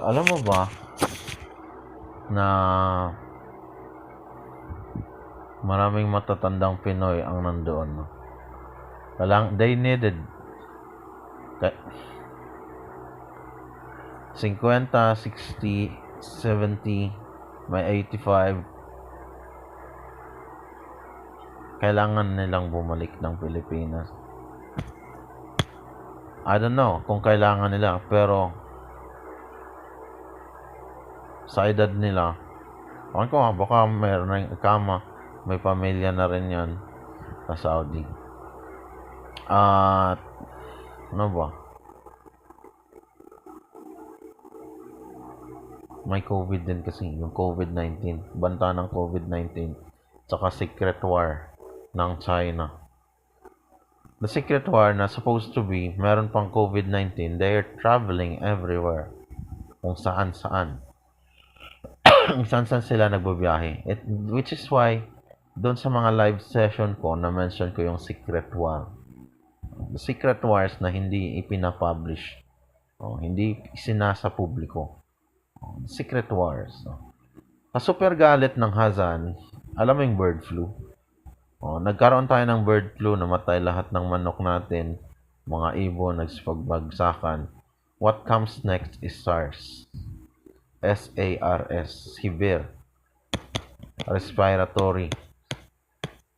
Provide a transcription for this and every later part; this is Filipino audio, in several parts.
Alam mo ba na maraming matatandang Pinoy ang nandoon, no? They needed 50, 60, 70, may 85. Kailangan nilang bumalik ng Pilipinas. I don't know kung kailangan nila, pero sa edad nila, baka mayroon na yung ikama, may pamilya na rin yan sa Saudi. At ano ba? May COVID din kasi, yung COVID-19. Banta ng COVID-19. Tsaka secret war ng China. The secret war na supposed to be, meron pang COVID-19, they're traveling everywhere. Kung saan-saan. Kung saan-saan sila nagbabiyahe. Which is why, doon sa mga live session ko, na-mention ko yung secret war. The secret wars na hindi ipinapublish. Hindi isinasa publiko. Secret wars. Sa super galit ng Hazan, alam mo yung bird flu? Nagkaroon tayo ng bird flu, namatay lahat ng manok natin, mga ibon, nagsipagbagsakan. What comes next is SARS. SARS. Severe respiratory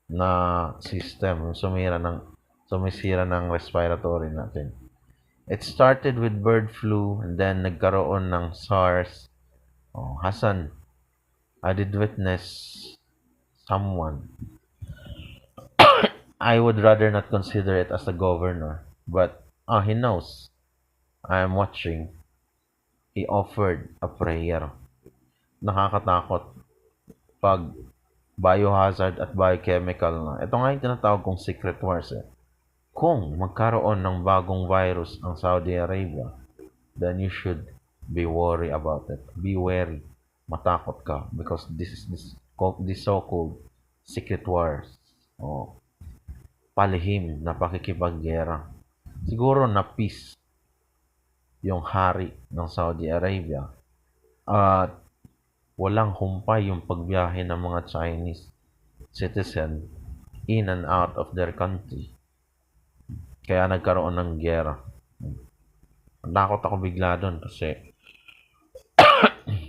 na system. Sumisira ng respiratory natin. It started with bird flu and then nagkaroon ng SARS. Hasan, I did witness someone. I would rather not consider it as a governor, but he knows. I am watching. He offered a prayer. Nakakatakot pag biohazard at biochemical na. Ito nga yung tinatawag kong secret wars. Kung magkaroon ng bagong virus ang Saudi Arabia, then you should be worried about it. Be wary. Matakot ka because this so-called secret wars. Palihim na pakikipaggera. Siguro na peace yung hari ng Saudi Arabia at walang humpay yung pagbiyahe ng mga Chinese citizen in and out of their country. Kaya nagkaroon ng gera. Nakot ako bigla doon kasi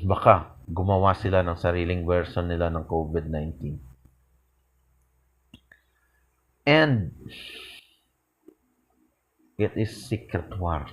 baka gumawa sila ng sariling version nila ng COVID-19. And it is secret war.